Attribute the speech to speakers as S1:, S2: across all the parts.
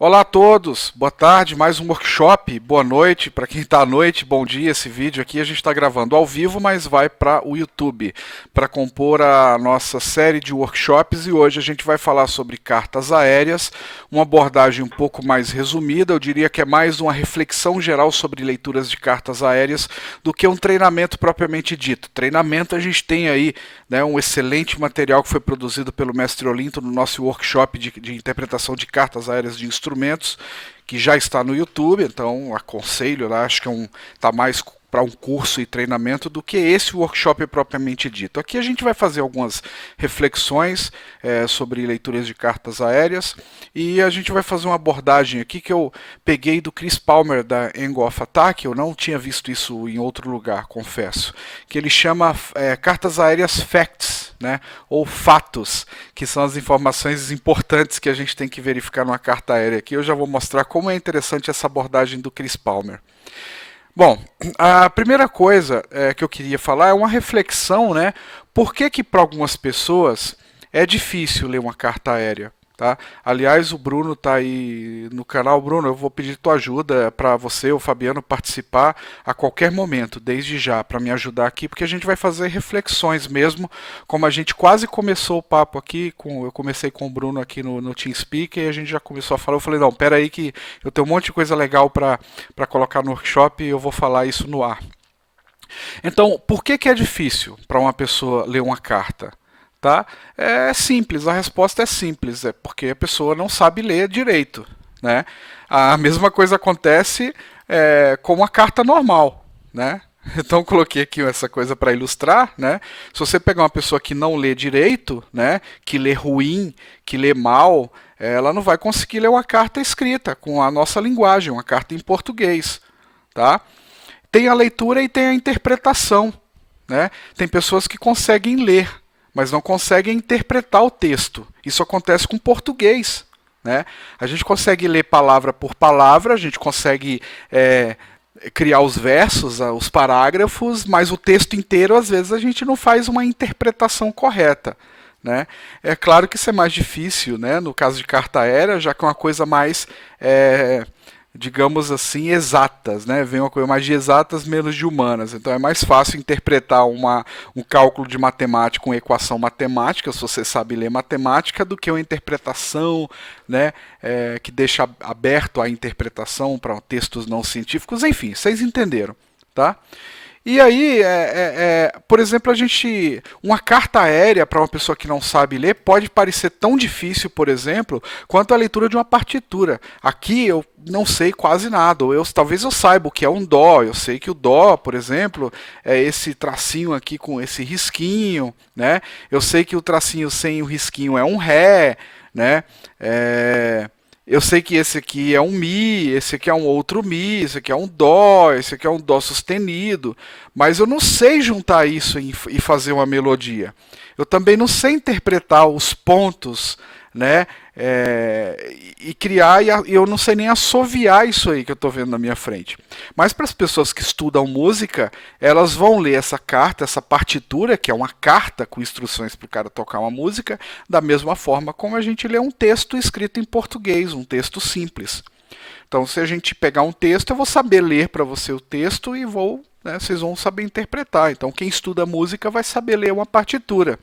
S1: Olá a todos, boa tarde, mais um workshop, boa noite, para quem está à noite, bom dia. Esse vídeo aqui a gente está gravando ao vivo, mas vai para o YouTube, para compor a nossa série de workshops, e hoje a gente vai falar sobre cartas aéreas, uma abordagem um pouco mais resumida. Eu diria que é mais uma reflexão geral sobre leituras de cartas aéreas do que um treinamento propriamente dito. Treinamento a gente tem aí, né, um excelente material que foi produzido pelo mestre Olinto no nosso workshop de interpretação de cartas aéreas de instrumentos, que já está no YouTube, então aconselho lá, acho que tá mais para um curso e treinamento do que esse workshop propriamente dito. Aqui a gente vai fazer algumas reflexões sobre leituras de cartas aéreas, e a gente vai fazer uma abordagem aqui que eu peguei do Chris Palmer da Angle of Attack. Eu não tinha visto isso em outro lugar, confesso, que ele chama cartas aéreas facts, né, ou fatos, que são as informações importantes que a gente tem que verificar numa carta aérea. Aqui eu já vou mostrar como é interessante essa abordagem do Chris Palmer. Bom, a primeira coisa que eu queria falar é uma reflexão, né? Por que para algumas pessoas é difícil ler uma carta aérea? Tá? Aliás, o Bruno está aí no canal. Bruno, eu vou pedir tua ajuda para você, o Fabiano, participar a qualquer momento, desde já, para me ajudar aqui, porque a gente vai fazer reflexões mesmo, como a gente quase começou o papo aqui, eu comecei com o Bruno aqui no TeamSpeak, e a gente já começou a falar. Eu falei, não, pera aí que eu tenho um monte de coisa legal para colocar no workshop, e eu vou falar isso no ar. Então, por que é difícil para uma pessoa ler uma carta? Tá? É simples, a resposta é simples, é porque a pessoa não sabe ler direito, né? A mesma coisa acontece com a carta normal, né? Então coloquei aqui essa coisa para ilustrar, né? Se você pegar uma pessoa que não lê direito, né, que lê ruim, que lê mal, ela não vai conseguir ler uma carta escrita com a nossa linguagem, uma carta em português, tá? Tem a leitura e tem a interpretação, né? Tem pessoas que conseguem ler, mas não conseguem interpretar o texto. Isso acontece com português, né? A gente consegue ler palavra por palavra, a gente consegue criar os versos, os parágrafos, mas o texto inteiro, às vezes, a gente não faz uma interpretação correta, né? É claro que isso é mais difícil, né, no caso de carta aérea, já que é uma coisa mais, digamos assim, exatas, né? Vem uma coisa mais de exatas, menos de humanas. Então é mais fácil interpretar um cálculo de matemática, uma equação matemática, se você sabe ler matemática, do que uma interpretação, né, que deixa aberto a interpretação para textos não científicos. Enfim, vocês entenderam, tá? E aí, por exemplo, uma carta aérea para uma pessoa que não sabe ler pode parecer tão difícil, por exemplo, quanto a leitura de uma partitura. Aqui eu não sei quase nada, ou talvez eu saiba o que é um dó. Eu sei que o dó, por exemplo, é esse tracinho aqui com esse risquinho, né? Eu sei que o tracinho sem o risquinho é um ré, né? Eu sei que esse aqui é um Mi, esse aqui é um outro Mi, esse aqui é um Dó, esse aqui é um Dó sustenido, mas eu não sei juntar isso e fazer uma melodia. Eu também não sei interpretar os pontos, né, e criar, e eu não sei nem assoviar isso aí que eu estou vendo na minha frente. Mas para as pessoas que estudam música, elas vão ler essa carta, essa partitura, que é uma carta com instruções para o cara tocar uma música, da mesma forma como a gente lê um texto escrito em português, um texto simples. Então, se a gente pegar um texto, eu vou saber ler para você o texto e vocês vão saber interpretar. Então, quem estuda música vai saber ler uma partitura.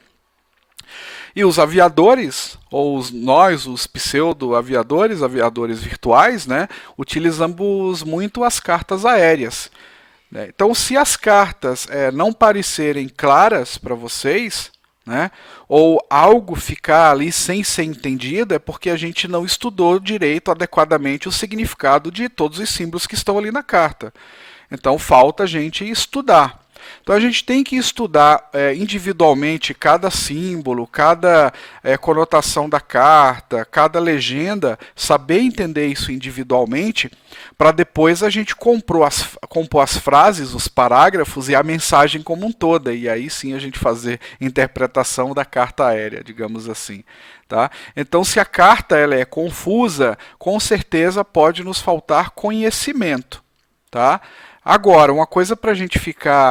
S1: E os aviadores, ou os pseudo-aviadores, aviadores virtuais, né, utilizamos muito as cartas aéreas, né? Então, se as cartas não parecerem claras para vocês, né, ou algo ficar ali sem ser entendido, é porque a gente não estudou direito, adequadamente, o significado de todos os símbolos que estão ali na carta. Então, falta a gente estudar. Então a gente tem que estudar individualmente cada símbolo, cada conotação da carta, cada legenda, saber entender isso individualmente, para depois a gente compor as frases, os parágrafos e a mensagem como um todo, e aí sim a gente fazer interpretação da carta aérea, digamos assim. Tá? Então, se a carta ela é confusa, com certeza pode nos faltar conhecimento. Tá? Agora, uma coisa para a gente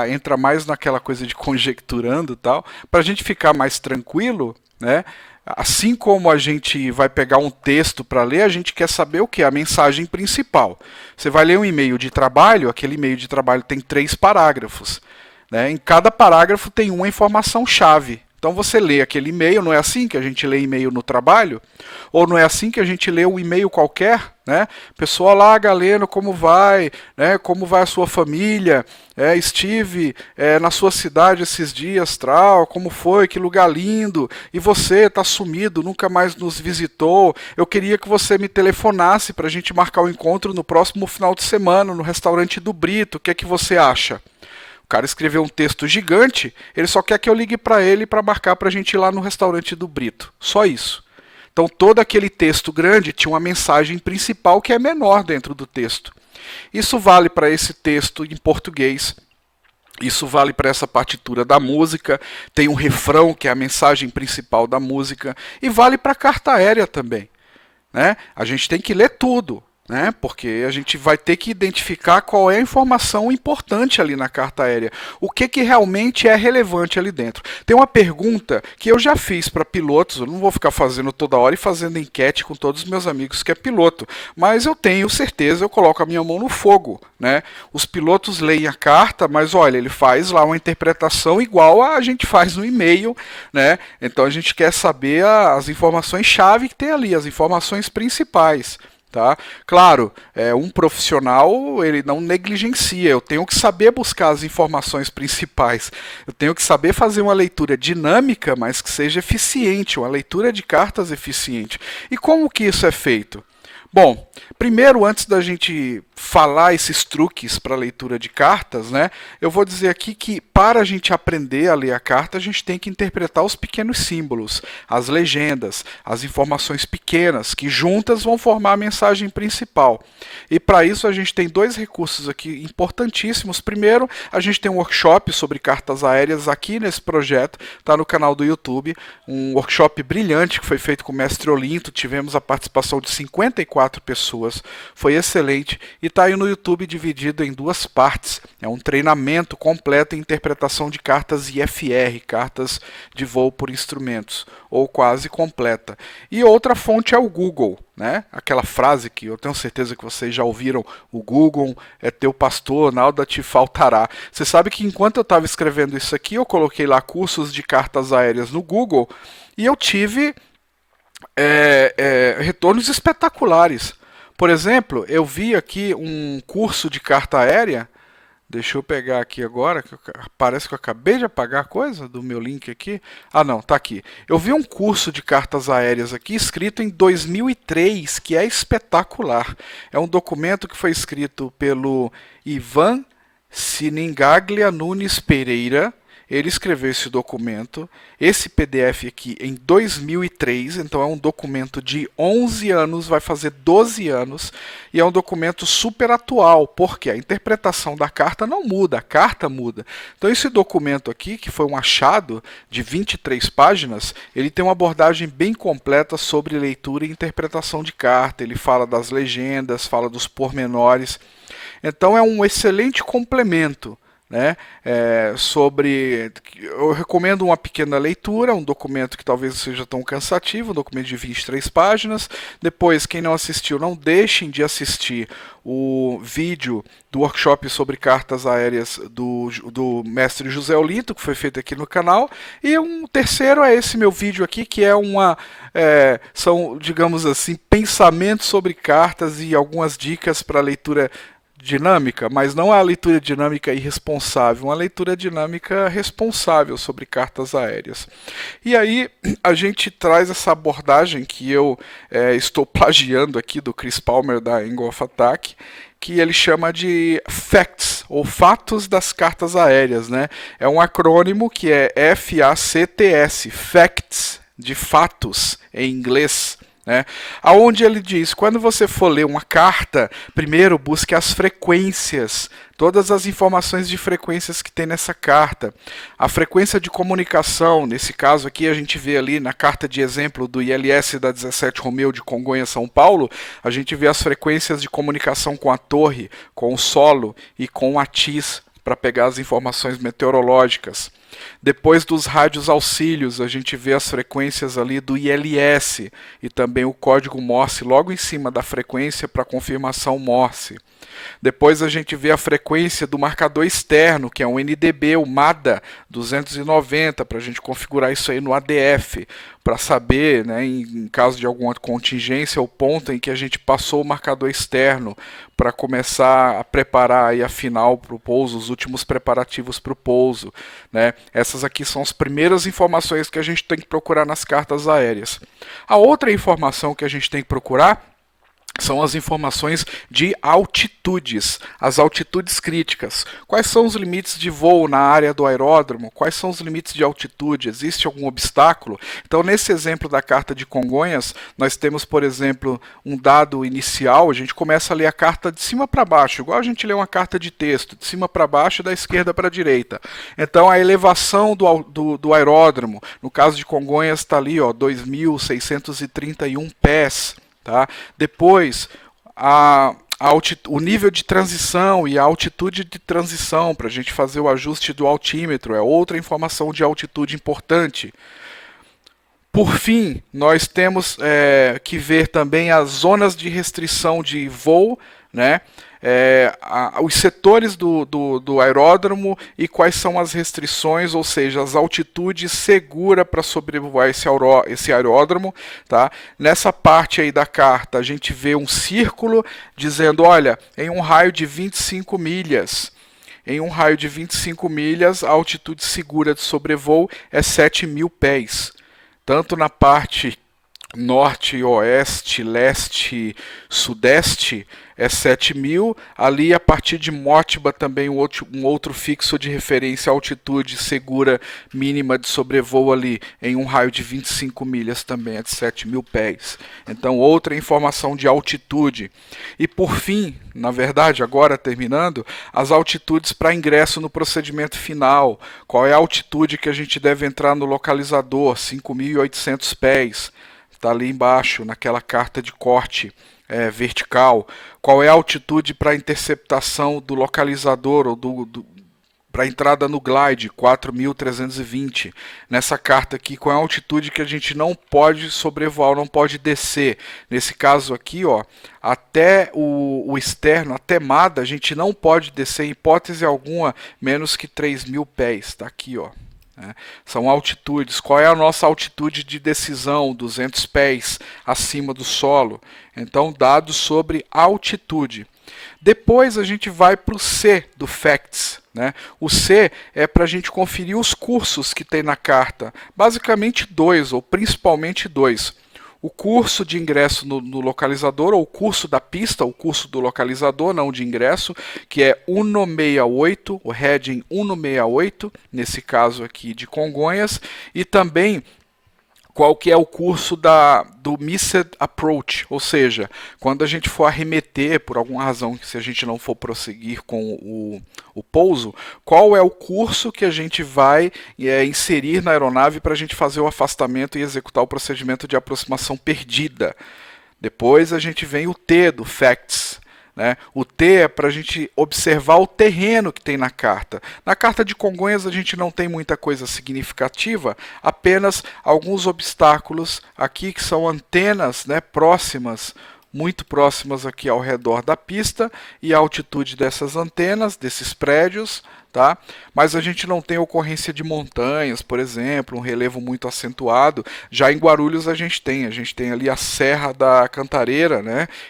S1: entra mais naquela coisa de conjecturando e tal, para a gente ficar mais tranquilo, né? Assim como a gente vai pegar um texto para ler, a gente quer saber o que? A mensagem principal. Você vai ler um e-mail de trabalho, aquele e-mail de trabalho tem 3 parágrafos. Né? Em cada parágrafo tem uma informação-chave. Então você lê aquele e-mail, não é assim que a gente lê e-mail no trabalho? Ou não é assim que a gente lê um e-mail qualquer? Né? Pessoal lá, Galeno, como vai? Né? Como vai a sua família? Estive na sua cidade esses dias, como foi? Que lugar lindo! E você está sumido, nunca mais nos visitou. Eu queria que você me telefonasse para a gente marcar o encontro no próximo final de semana, no restaurante do Brito. O que é que você acha? O cara escreveu um texto gigante, ele só quer que eu ligue para ele para marcar para a gente ir lá no restaurante do Brito. Só isso. Então todo aquele texto grande tinha uma mensagem principal que é menor dentro do texto. Isso vale para esse texto em português. Isso vale para essa partitura da música. Tem um refrão que é a mensagem principal da música. E vale para a carta aérea também. Né? A gente tem que ler tudo. Né? Porque a gente vai ter que identificar qual é a informação importante ali na carta aérea. O que realmente é relevante ali dentro. Tem uma pergunta que eu já fiz para pilotos, eu não vou ficar fazendo toda hora e fazendo enquete com todos os meus amigos que é piloto, mas eu tenho certeza, eu coloco a minha mão no fogo. Né? Os pilotos leem a carta, mas olha, ele faz lá uma interpretação igual a gente faz no e-mail. Né? Então a gente quer saber as informações-chave que tem ali, as informações principais. Tá? Claro, um profissional ele não negligencia, eu tenho que saber buscar as informações principais, eu tenho que saber fazer uma leitura dinâmica, mas que seja eficiente, uma leitura de cartas eficiente. E como que isso é feito? Bom, primeiro, antes da gente falar esses truques para leitura de cartas, né, eu vou dizer aqui que para a gente aprender a ler a carta, a gente tem que interpretar os pequenos símbolos, as legendas, as informações pequenas, que juntas vão formar a mensagem principal. E para isso a gente tem 2 recursos aqui importantíssimos. Primeiro, a gente tem um workshop sobre cartas aéreas aqui nesse projeto, está no canal do YouTube, um workshop brilhante que foi feito com o mestre Olinto, tivemos a participação de 54 pessoas, foi excelente e está aí no YouTube dividido em 2 partes. É um treinamento completo em interpretação de cartas IFR, cartas de voo por instrumentos, ou quase completa. E outra fonte é o Google, né? Aquela frase que eu tenho certeza que vocês já ouviram, o Google é teu pastor, nada te faltará. Você sabe que enquanto eu estava escrevendo isso aqui, eu coloquei lá cursos de cartas aéreas no Google e eu tive retornos espetaculares. Por exemplo, eu vi aqui um curso de carta aérea. Deixa eu pegar aqui agora, que parece que eu acabei de apagar a coisa do meu link aqui. Ah não, tá aqui. Eu vi um curso de cartas aéreas aqui, escrito em 2003, que é espetacular. É um documento que foi escrito pelo Ivan Siningaglia Nunes Pereira. Ele escreveu esse documento, esse PDF aqui, em 2003, então é um documento de 11 anos, vai fazer 12 anos, e é um documento super atual, porque a interpretação da carta não muda, a carta muda. Então esse documento aqui, que foi um achado de 23 páginas, ele tem uma abordagem bem completa sobre leitura e interpretação de carta, ele fala das legendas, fala dos pormenores, então é um excelente complemento. Né? Eu recomendo uma pequena leitura, um documento que talvez não seja tão cansativo, um documento de 23 páginas. Depois, quem não assistiu, não deixem de assistir o vídeo do workshop sobre cartas aéreas do mestre José Olinto, que foi feito aqui no canal. E um terceiro é esse meu vídeo aqui, que são, digamos assim, pensamentos sobre cartas e algumas dicas para leitura dinâmica, mas não a leitura dinâmica irresponsável, uma leitura dinâmica responsável sobre cartas aéreas. E aí a gente traz essa abordagem que eu estou plagiando aqui do Chris Palmer da Angle of Attack, que ele chama de FACTS, ou Fatos das Cartas Aéreas. Né? É um acrônimo que é FACTS, Facts, de fatos em inglês. Né? Aonde ele diz, quando você for ler uma carta, primeiro busque as frequências, todas as informações de frequências que tem nessa carta. A frequência de comunicação, nesse caso aqui a gente vê ali na carta de exemplo do ILS da 17 Romeo de Congonhas, São Paulo, a gente vê as frequências de comunicação com a torre, com o solo e com a TIS, para pegar as informações meteorológicas. Depois dos rádios auxílios, a gente vê as frequências ali do ILS e também o código Morse logo em cima da frequência para confirmação Morse. Depois a gente vê a frequência do marcador externo, que é um NDB, o MADA 290, para a gente configurar isso aí no ADF, para saber, né, em caso de alguma contingência, o ponto em que a gente passou o marcador externo para começar a preparar aí a final para o pouso, os últimos preparativos para o pouso, né? Essas aqui são as primeiras informações que a gente tem que procurar nas cartas aéreas. A outra informação que a gente tem que procurar são as informações de altitudes, as altitudes críticas. Quais são os limites de voo na área do aeródromo? Quais são os limites de altitude? Existe algum obstáculo? Então, nesse exemplo da carta de Congonhas, nós temos, por exemplo, um dado inicial. A gente começa a ler a carta de cima para baixo, igual a gente lê uma carta de texto, de cima para baixo e da esquerda para a direita. Então, a elevação do aeródromo, no caso de Congonhas, está ali, 2.631 pés. Tá? Depois, o nível de transição e a altitude de transição, para a gente fazer o ajuste do altímetro, é outra informação de altitude importante. Por fim, nós temos que ver também as zonas de restrição de voo, né? Os setores do aeródromo e quais são as restrições, ou seja, as altitudes seguras para sobrevoar esse aeródromo. Tá? Nessa parte aí da carta, a gente vê um círculo dizendo, olha, em um raio de 25 milhas. Em um raio de 25 milhas, a altitude segura de sobrevoo é 7.000 pés. Tanto na parte norte, oeste, leste, sudeste é 7.000. Ali a partir de Motiba também um outro fixo de referência à altitude segura mínima de sobrevoo ali em um raio de 25 milhas também é de 7.000 pés. Então outra informação de altitude. E por fim, na verdade agora terminando, as altitudes para ingresso no procedimento final. Qual é a altitude que a gente deve entrar no localizador? 5.800 pés. Está ali embaixo, naquela carta de corte vertical. Qual é a altitude para interceptação do localizador ou para entrada no glide? 4.320. Nessa carta aqui, qual é a altitude que a gente não pode sobrevoar, não pode descer? Nesse caso aqui, até o externo, até MADA, a gente não pode descer, em hipótese alguma, menos que 3.000 pés. Está aqui, são altitudes. Qual é a nossa altitude de decisão? 200 pés acima do solo. Então, dados sobre altitude. Depois a gente vai para o C do Facts. O C é para a gente conferir os cursos que tem na carta. Basicamente dois, ou principalmente dois. O curso de ingresso no localizador, ou o curso da pista, o curso do localizador, não de ingresso, que é 168, o heading 168, nesse caso aqui de Congonhas, e também qual que é o curso do Missed Approach, ou seja, quando a gente for arremeter, por alguma razão, se a gente não for prosseguir com o pouso, qual é o curso que a gente vai inserir na aeronave para a gente fazer o afastamento e executar o procedimento de aproximação perdida. Depois a gente vem o T do Facts. O T é para a gente observar o terreno que tem na carta. Na carta de Congonhas a gente não tem muita coisa significativa, apenas alguns obstáculos aqui que são antenas próximas, muito próximas aqui ao redor da pista, e a altitude dessas antenas, desses prédios. Tá? Mas a gente não tem ocorrência de montanhas, por exemplo, um relevo muito acentuado. Já em Guarulhos a gente tem ali a Serra da Cantareira,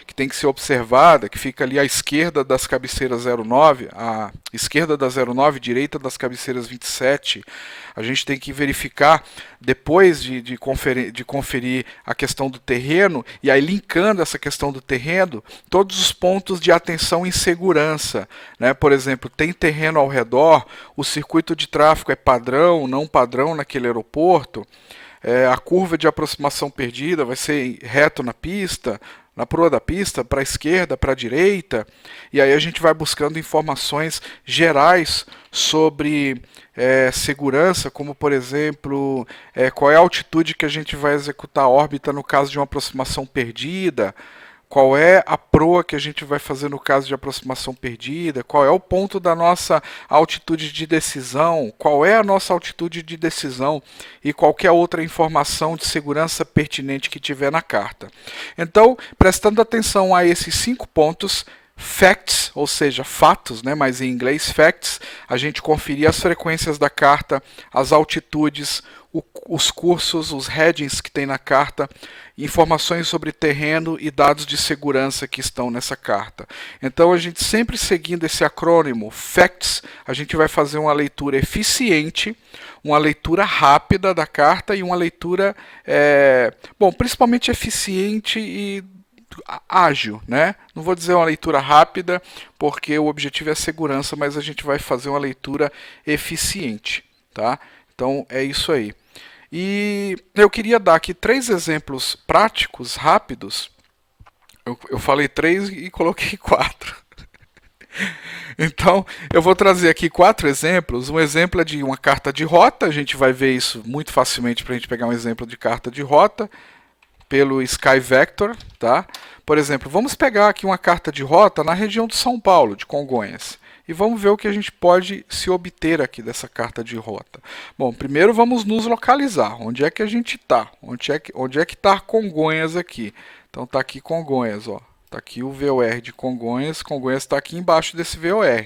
S1: que tem que ser observada, que fica ali à esquerda das cabeceiras 09, à esquerda da 09, direita das cabeceiras 27. A gente tem que verificar, depois de conferir a questão do terreno, e aí linkando essa questão do terreno, todos os pontos de atenção em segurança. Por exemplo, tem terreno ao redor, o circuito de tráfego é padrão, não padrão naquele aeroporto, a curva de aproximação perdida vai ser reto na pista, na proa da pista, para a esquerda, para a direita, e aí a gente vai buscando informações gerais sobre segurança, como por exemplo, qual é a altitude que a gente vai executar a órbita no caso de uma aproximação perdida, qual é a proa que a gente vai fazer no caso de aproximação perdida, qual é o ponto da nossa altitude de decisão, qual é a nossa altitude de decisão e qualquer outra informação de segurança pertinente que tiver na carta. Então, prestando atenção a esses 5 pontos, facts, ou seja, fatos, né, mas em inglês facts, a gente conferir as frequências da carta, as altitudes, os cursos, os headings que tem na carta, informações sobre terreno e dados de segurança que estão nessa carta. Então, a gente sempre seguindo esse acrônimo facts, a gente vai fazer uma leitura eficiente, uma leitura rápida da carta e uma leitura, principalmente eficiente e ágil, né? Não vou dizer uma leitura rápida, porque o objetivo é segurança, mas a gente vai fazer uma leitura eficiente, tá? Então é isso aí. E eu queria dar aqui 3 exemplos práticos, rápidos. Eu falei 3 e coloquei 4. Então, eu vou trazer aqui 4 exemplos. Um exemplo é de uma carta de rota. A gente vai ver isso muito facilmente para a gente pegar um exemplo de carta de rota pelo Sky Vector, tá? Por exemplo, vamos pegar aqui uma carta de rota na região de São Paulo, de Congonhas, e vamos ver o que a gente pode se obter aqui dessa carta de rota. Bom, primeiro vamos nos localizar. Onde é que a gente está? Onde é que está Congonhas aqui? Então está aqui Congonhas, ó. Está aqui o VOR de Congonhas. Congonhas está aqui embaixo desse VOR.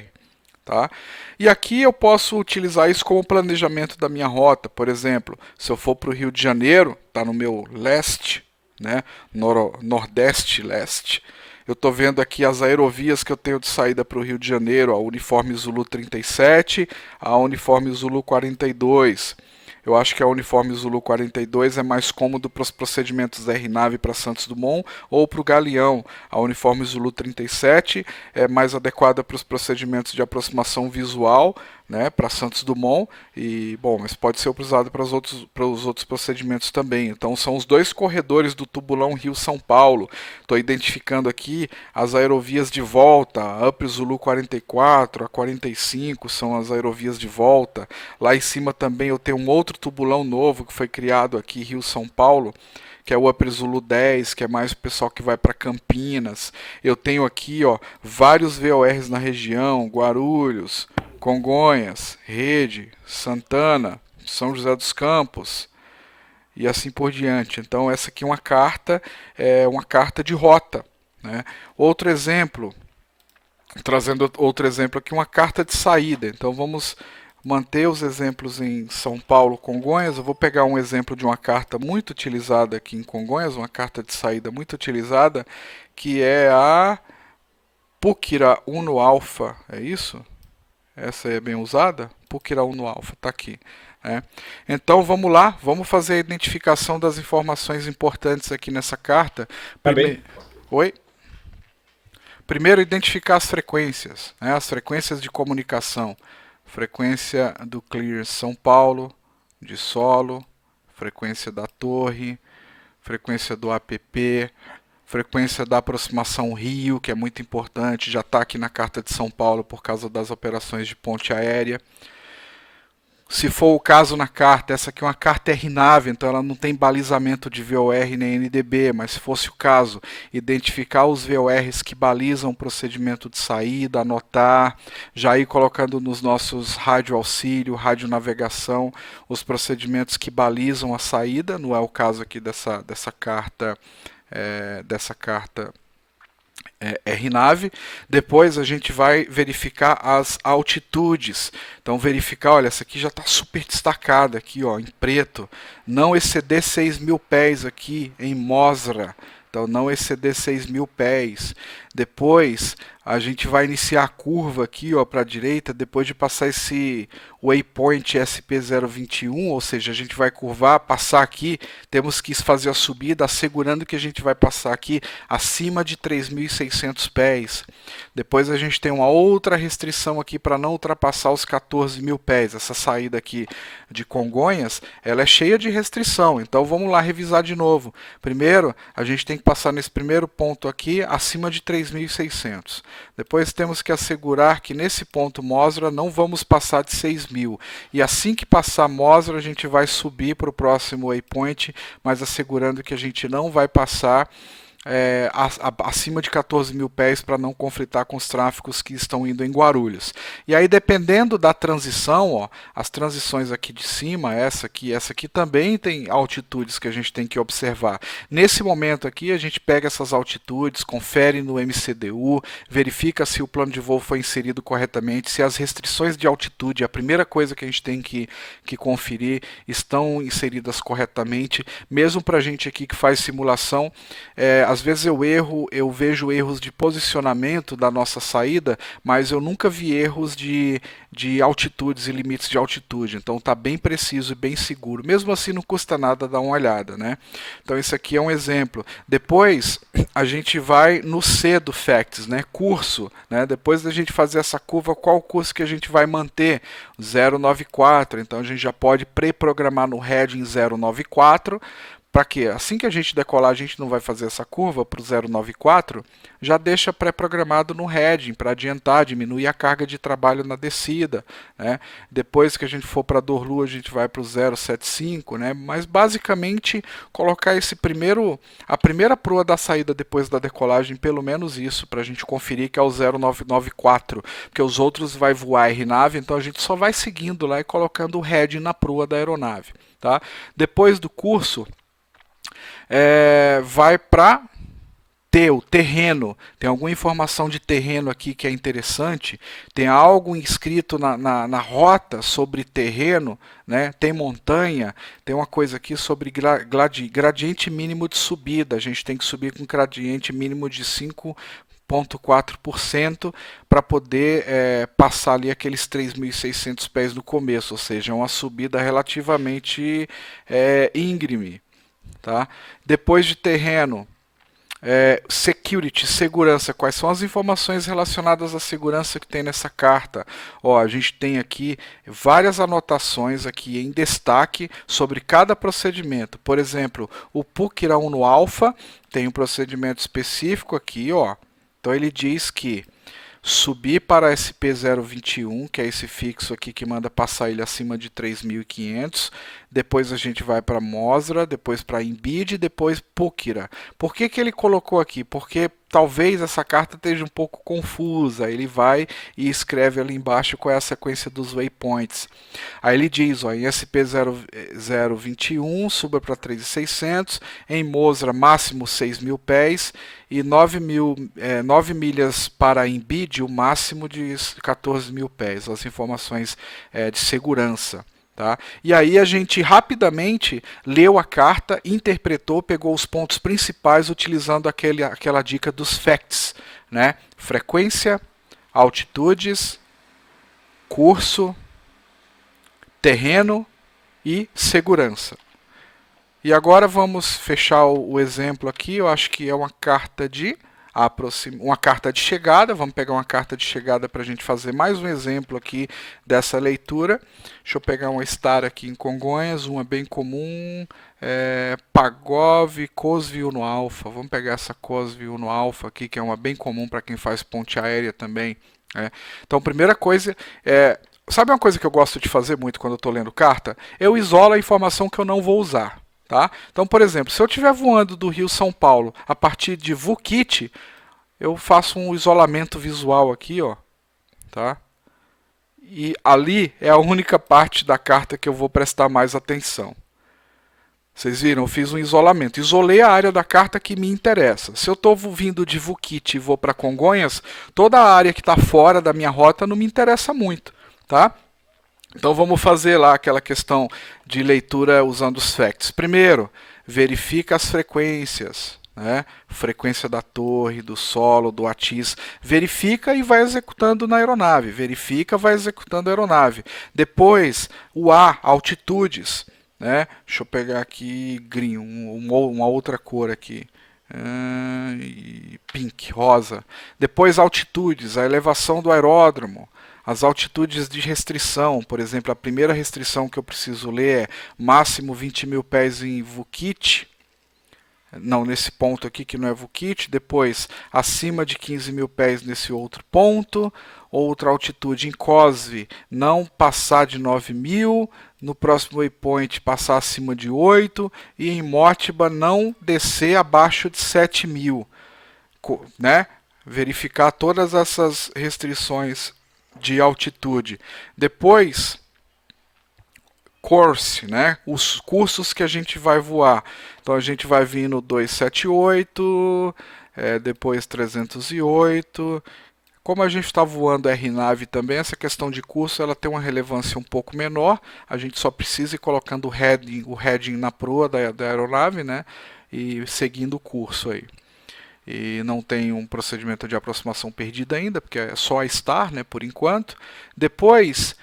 S1: Tá? E aqui eu posso utilizar isso como planejamento da minha rota. Por exemplo, se eu for para o Rio de Janeiro, está no meu leste, né? Nordeste-leste. Eu estou vendo aqui as aerovias que eu tenho de saída para o Rio de Janeiro, a Uniforme Zulu 37, a Uniforme Zulu 42. Eu acho que a Uniforme Zulu 42 é mais cômodo para os procedimentos da RNAV para Santos Dumont ou para o Galeão. A Uniforme Zulu 37 é mais adequada para os procedimentos de aproximação visual, né, para Santos Dumont, mas pode ser usado para os outros procedimentos também. Então são os 2 corredores do tubulão Rio-São Paulo. Estou identificando aqui as aerovias de volta, a Up Zulu 44, a 45 são as aerovias de volta. Lá em cima também eu tenho um outro tubulão novo que foi criado aqui Rio-São Paulo, que é o Upper Zulu 10, que é mais o pessoal que vai para Campinas. Eu tenho aqui, ó, vários VORs na região, Guarulhos, Congonhas, Rede, Santana, São José dos Campos e assim por diante. Então essa aqui é uma carta de rota, né? Outro exemplo, trazendo outro exemplo aqui, uma carta de saída. Então vamos manter os exemplos em São Paulo, Congonhas. Eu vou pegar um exemplo de uma carta muito utilizada aqui em Congonhas, uma carta de saída muito utilizada, que é a Púquira Uno Alpha, é isso? Essa é bem usada? Púquira Uno Alpha, está aqui. Né? Então vamos lá, vamos fazer a identificação das informações importantes aqui nessa carta. Oi? Primeiro, identificar as frequências, né? As frequências de comunicação. Frequência do Clear São Paulo, de solo, frequência da torre, frequência do APP, frequência da aproximação Rio, que é muito importante, já está aqui na carta de São Paulo por causa das operações de ponte aérea. Se for o caso na carta, essa aqui é uma carta RNAV, então ela não tem balizamento de VOR nem NDB, mas se fosse o caso, identificar os VORs que balizam o procedimento de saída, anotar, já ir colocando nos nossos rádio auxílio, rádio navegação, os procedimentos que balizam a saída, não é o caso aqui dessa carta RNAV. Depois a gente vai verificar as altitudes. Então verificar, olha, essa aqui já está super destacada aqui, ó, em preto. Não exceder 6.000 pés aqui em Mosra. Então não exceder 6.000 pés. Depois a gente vai iniciar a curva aqui, ó, para a direita, depois de passar esse waypoint SP021, ou seja, a gente vai curvar, passar aqui, temos que fazer a subida, assegurando que a gente vai passar aqui acima de 3.600 pés. Depois a gente tem uma outra restrição aqui para não ultrapassar os 14.000 pés. Essa saída aqui de Congonhas, ela é cheia de restrição, então vamos lá revisar de novo. Primeiro, a gente tem que passar nesse primeiro ponto aqui, acima de 3.600. Depois temos que assegurar que nesse ponto Mosra não vamos passar de 6.000. E assim que passar Mosra, a gente vai subir para o próximo waypoint, mas assegurando que a gente não vai passar acima de 14 mil pés para não conflitar com os tráfegos que estão indo em Guarulhos. E aí, dependendo da transição, ó, as transições aqui de cima, essa aqui também tem altitudes que a gente tem que observar. Nesse momento aqui, a gente pega essas altitudes, confere no MCDU, verifica se o plano de voo foi inserido corretamente, se as restrições de altitude, a primeira coisa que a gente tem que conferir, estão inseridas corretamente, mesmo para a gente aqui que faz simulação. Às vezes eu vejo erros de posicionamento da nossa saída, mas eu nunca vi erros de altitudes e limites de altitude. Então está bem preciso e bem seguro. Mesmo assim não custa nada dar uma olhada, né? Então esse aqui é um exemplo. Depois a gente vai no C do FACTS, né? Curso, né? Depois da gente fazer essa curva, qual curso que a gente vai manter? 094. Então a gente já pode pré-programar no heading 094. Para quê? Assim que a gente decolar, a gente não vai fazer essa curva para o 094, já deixa pré-programado no heading para adiantar, diminuir a carga de trabalho na descida, né? Depois que a gente for para Dorlu, a gente vai para o 075, né? Mas basicamente colocar a primeira proa da saída depois da decolagem, pelo menos isso, para a gente conferir que é o 0994, porque os outros vai voar RNAV, então a gente só vai seguindo lá e colocando o heading na proa da aeronave, tá? Depois do curso, vai para o terreno. Tem alguma informação de terreno aqui que é interessante? Tem algo inscrito na rota sobre terreno, né? Tem montanha, tem uma coisa aqui sobre gradiente mínimo de subida. A gente tem que subir com gradiente mínimo de 5,4% para poder passar ali aqueles 3.600 pés no começo, ou seja, uma subida relativamente íngreme. Tá? Depois de terreno, security, segurança. Quais são as informações relacionadas à segurança que tem nessa carta? Ó, a gente tem aqui várias anotações aqui em destaque sobre cada procedimento. Por exemplo, o PUC 1 no alfa tem um procedimento específico aqui, ó. Então ele diz que subir para SP021, que é esse fixo aqui que manda passar ele acima de 3.500. Depois a gente vai para Mosra, depois para Embed, depois Pukira. Por que ele colocou aqui? Porque talvez essa carta esteja um pouco confusa. Ele vai e escreve ali embaixo qual é a sequência dos waypoints. Aí ele diz, ó, em SP021 suba para 3.600, em Mosra máximo 6.000 pés e 9 milhas para Embed, o máximo de 14.000 pés. As informações de segurança. Tá? E aí a gente rapidamente leu a carta, interpretou, pegou os pontos principais utilizando aquela dica dos facts, né? Frequência, altitudes, curso, terreno e segurança. E agora vamos fechar o exemplo aqui. Eu acho que é uma carta de chegada. Vamos pegar uma carta de chegada para a gente fazer mais um exemplo aqui dessa leitura. Deixa eu pegar uma star aqui em Congonhas, uma bem comum, Pagov, Cosview no Alfa. Vamos pegar essa Cosview no Alfa aqui, que é uma bem comum para quem faz ponte aérea também. Então, primeira coisa, sabe uma coisa que eu gosto de fazer muito quando eu estou lendo carta? Eu isolo a informação que eu não vou usar. Tá? Então, por exemplo, se eu estiver voando do Rio São Paulo a partir de Vukit, eu faço um isolamento visual aqui, ó, tá? E ali é a única parte da carta que eu vou prestar mais atenção. Vocês viram? Eu fiz um isolamento. Isolei a área da carta que me interessa. Se eu estou vindo de Vukit e vou para Congonhas, toda a área que está fora da minha rota não me interessa muito, tá? Então vamos fazer lá aquela questão de leitura usando os facts. Primeiro, verifica as frequências, né? Frequência da torre, do solo, do ATIS. Verifica e vai executando na aeronave. Verifica, vai executando a aeronave. Depois, o A, altitudes, né? Deixa eu pegar aqui green, uma outra cor aqui. Pink, rosa. Depois, altitudes, a elevação do aeródromo. As altitudes de restrição, por exemplo, a primeira restrição que eu preciso ler é máximo 20.000 pés em Vukit. Não, nesse ponto aqui que não é Vukit. Depois, acima de 15.000 pés nesse outro ponto. Outra altitude em Cosve, não passar de 9.000. no próximo waypoint passar acima de 8 e em Motiba não descer abaixo de 7.000, né? Verificar todas essas restrições de altitude. Depois, course, né? Os cursos que a gente vai voar. Então a gente vai vir no 278, depois 308. Como a gente está voando RNAV também, essa questão de curso ela tem uma relevância um pouco menor. A gente só precisa ir colocando o heading na proa da aeronave, né? E seguindo o curso aí. E não tem um procedimento de aproximação perdida ainda, porque é só a STAR, né, por enquanto. Depois,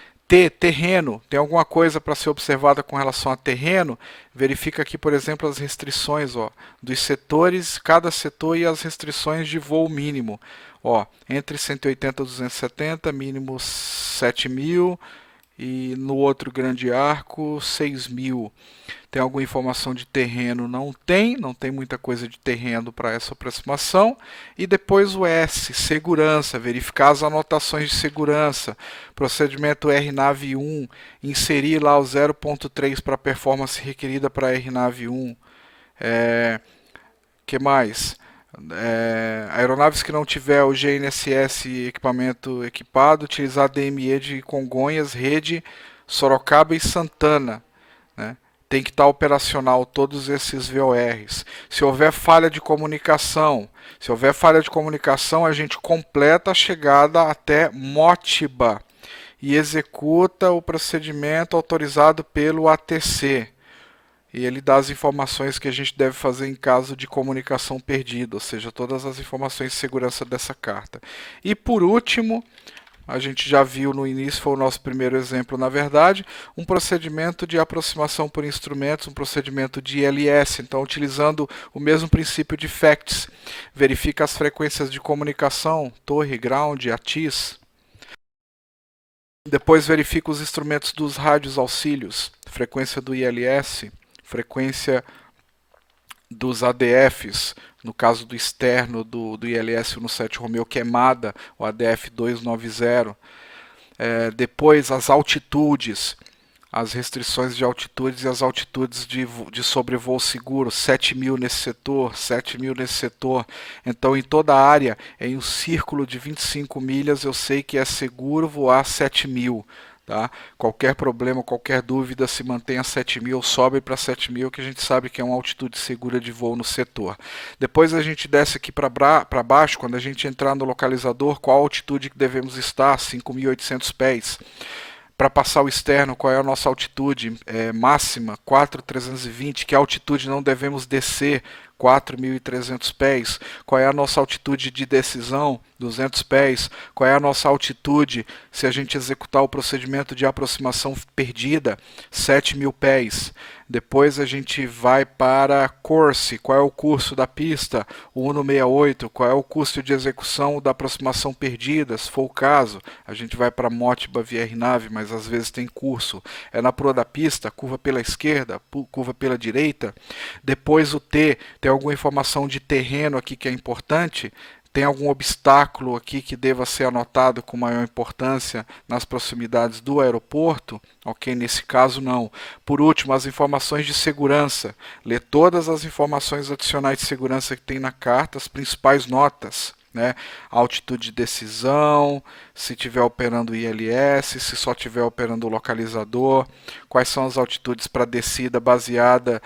S1: terreno, tem alguma coisa para ser observada com relação a terreno? Verifica aqui, por exemplo, as restrições, ó, dos setores, cada setor e as restrições de voo mínimo. Ó, entre 180 e 270, mínimo 7.000, e no outro grande arco 6.000. Tem alguma informação de terreno? Não tem muita coisa de terreno para essa aproximação. E depois o S, segurança, verificar as anotações de segurança. Procedimento RNAV 1, inserir lá o 0.3 para a performance requerida para RNAV 1. Que mais? Aeronaves que não tiver o GNSS equipamento equipado, utilizar DME de Congonhas, Rede, Sorocaba e Santana, né? Tem que estar operacional todos esses VORs. Se houver falha de comunicação, a gente completa a chegada até Motiba e executa o procedimento autorizado pelo ATC. E ele dá as informações que a gente deve fazer em caso de comunicação perdida, ou seja, todas as informações de segurança dessa carta. E por último, a gente já viu no início, foi o nosso primeiro exemplo, na verdade, um procedimento de aproximação por instrumentos, um procedimento de ILS, então utilizando o mesmo princípio de FACTS. Verifica as frequências de comunicação, torre, ground, ATIS. Depois verifica os instrumentos dos rádios auxílios, frequência do ILS, frequência dos ADFs, no caso do externo do ILS 17 Romeo queimada, o ADF 290. Depois as altitudes, as restrições de altitudes e as altitudes de sobrevoo seguro, 7.000 nesse setor, 7.000 nesse setor. Então, em toda a área, em um círculo de 25 milhas, eu sei que é seguro voar 7.000. Tá? Qualquer problema, qualquer dúvida, se mantém a 7.000, sobe para 7.000, que a gente sabe que é uma altitude segura de voo no setor. Depois a gente desce aqui para baixo, quando a gente entrar no localizador, qual a altitude que devemos estar? 5.800 pés. Para passar o externo, qual é a nossa altitude máxima? 4.320. Que altitude não devemos descer? 4.300 pés. Qual é a nossa altitude de decisão? 200 pés. Qual é a nossa altitude se a gente executar o procedimento de aproximação perdida? 7.000 pés. Depois a gente vai para course. Qual é o curso da pista? O 168. Qual é o custo de execução da aproximação perdida? Se for o caso, a gente vai para Motiba via RNAV, mas às vezes tem curso. É na proa da pista, curva pela esquerda, curva pela direita. Depois o T, tem alguma informação de terreno aqui que é importante? Tem algum obstáculo aqui que deva ser anotado com maior importância nas proximidades do aeroporto? Ok, nesse caso não. Por último, as informações de segurança. Lê todas as informações adicionais de segurança que tem na carta, as principais notas. Né? Altitude de decisão, se estiver operando o ILS, se só estiver operando o localizador, quais são as altitudes para descida baseada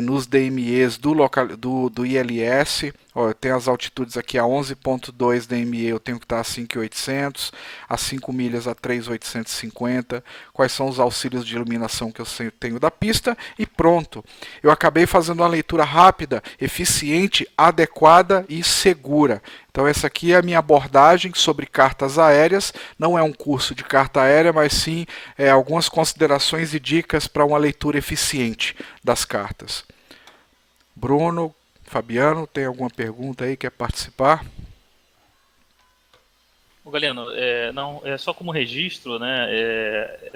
S1: nos DMEs do ILS. Ó, eu tenho as altitudes aqui a 11.2 DME, eu tenho que estar a 5.800, a 5 milhas a 3.850. Quais são os auxílios de iluminação que eu tenho da pista? E pronto. Eu acabei fazendo uma leitura rápida, eficiente, adequada e segura. Então essa aqui é a minha abordagem sobre cartas aéreas. Não é um curso de carta aérea, mas sim algumas considerações e dicas para uma leitura eficiente das cartas. Bruno, Fabiano, tem alguma pergunta aí? Quer participar?
S2: Ô, Galeno, não, é só como registro, né?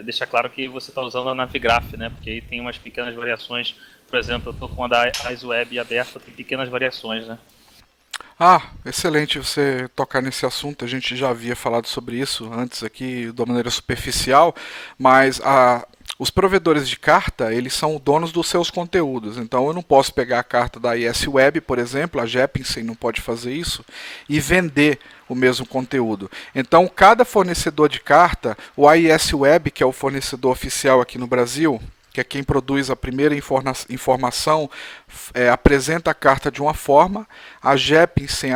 S2: Deixar claro que você está usando a Navigraph, né? Porque aí tem umas pequenas variações. Por exemplo, eu estou com a da AISWeb aberta, tem pequenas variações, né?
S1: Ah, excelente você tocar nesse assunto. A gente já havia falado sobre isso antes aqui de uma maneira superficial, mas os provedores de carta, eles são donos dos seus conteúdos. Então eu não posso pegar a carta da IS Web, por exemplo, a Jepsen não pode fazer isso, e vender o mesmo conteúdo. Então cada fornecedor de carta, o AIS Web, que é o fornecedor oficial aqui no Brasil, que é quem produz a primeira informação, apresenta a carta de uma forma, a Jepsen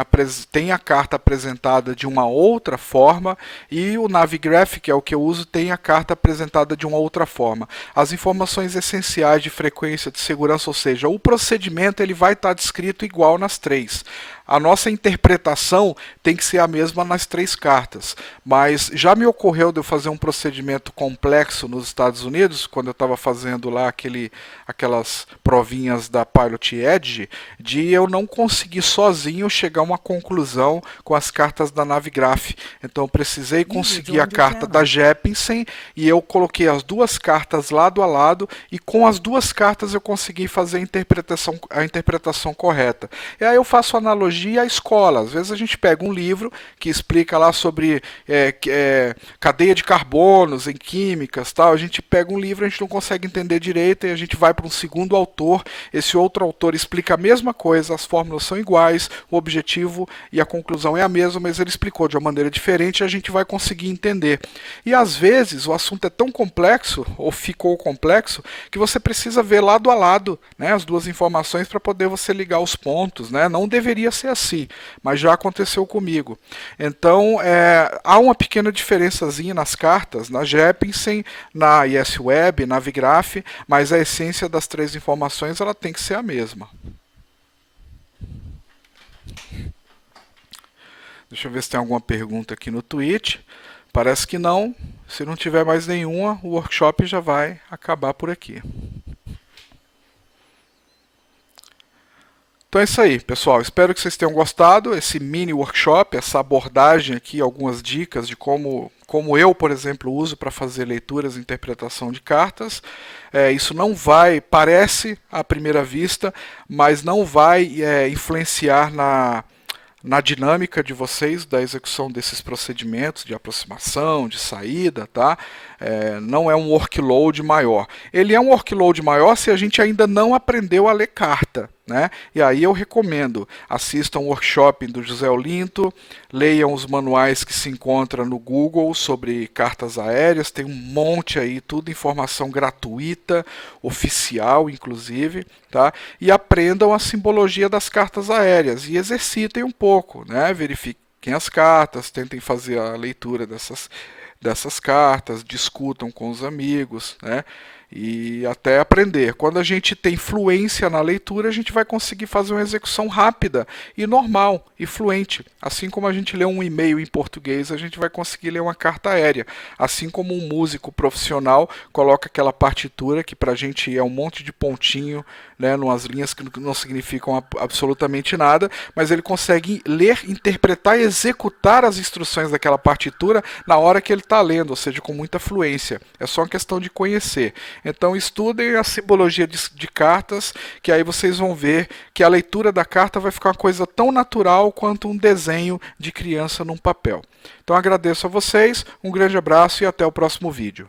S1: tem a carta apresentada de uma outra forma e o Navigraph, que é o que eu uso, tem a carta apresentada de uma outra forma. As informações essenciais de frequência, de segurança, ou seja, o procedimento ele vai estar descrito igual nas três. A nossa interpretação tem que ser a mesma nas três cartas, mas já me ocorreu de eu fazer um procedimento complexo nos Estados Unidos, quando eu estava fazendo lá aquelas provinhas da Pilot Edge, de eu não conseguir sozinho chegar a uma conclusão com as cartas da Navigraph. Então eu precisei conseguir a carta da Jepsen e eu coloquei as duas cartas lado a lado e com as duas cartas eu consegui fazer a interpretação correta. E aí eu faço analogia à escola. Às vezes a gente pega um livro que explica lá sobre cadeia de carbonos em químicas, tal. A gente pega um livro, a gente não consegue entender direito e a gente vai para um segundo autor. Esse outro autor explica a mesma coisa, as fórmulas são iguais, o objetivo e a conclusão é a mesma, mas ele explicou de uma maneira diferente e a gente vai conseguir entender. E às vezes o assunto é tão complexo, ou ficou complexo, que você precisa ver lado a lado, né, as duas informações para poder você ligar os pontos, né? Não deveria ser assim, mas já aconteceu comigo. Então, há uma pequena diferençazinha nas cartas, na Jepsen, na IS Web, na Navigraph, mas a essência das três informações ela tem que ser a mesma. Deixa eu ver se tem alguma pergunta aqui no Twitch. Parece que não. Se não tiver mais nenhuma, o workshop já vai acabar por aqui. Então é isso aí, pessoal. Espero que vocês tenham gostado. Esse mini workshop, essa abordagem aqui, algumas dicas de como eu, por exemplo, uso para fazer leituras e interpretação de cartas. Isso não vai, parece à primeira vista, mas não vai influenciar na dinâmica de vocês da execução desses procedimentos de aproximação, de saída, tá? Não é um workload maior. Ele é um workload maior se a gente ainda não aprendeu a ler carta, né? E aí eu recomendo, assistam o workshop do José Olinto, leiam os manuais que se encontram no Google sobre cartas aéreas, tem um monte aí, tudo informação gratuita, oficial inclusive, tá? E aprendam a simbologia das cartas aéreas e exercitem um pouco, né? Verifiquem as cartas, tentem fazer a leitura dessas cartas, discutam com os amigos, né? E até aprender. Quando a gente tem fluência na leitura, a gente vai conseguir fazer uma execução rápida e normal e fluente. Assim como a gente lê um e-mail em português, a gente vai conseguir ler uma carta aérea. Assim como um músico profissional coloca aquela partitura que para a gente é um monte de pontinho, né, numas linhas que não significam absolutamente nada, mas ele consegue ler, interpretar e executar as instruções daquela partitura na hora que ele está lendo, ou seja, com muita fluência. É só uma questão de conhecer. Então estudem a simbologia de cartas, que aí vocês vão ver que a leitura da carta vai ficar uma coisa tão natural quanto um desenho de criança num papel. Então agradeço a vocês, um grande abraço e até o próximo vídeo.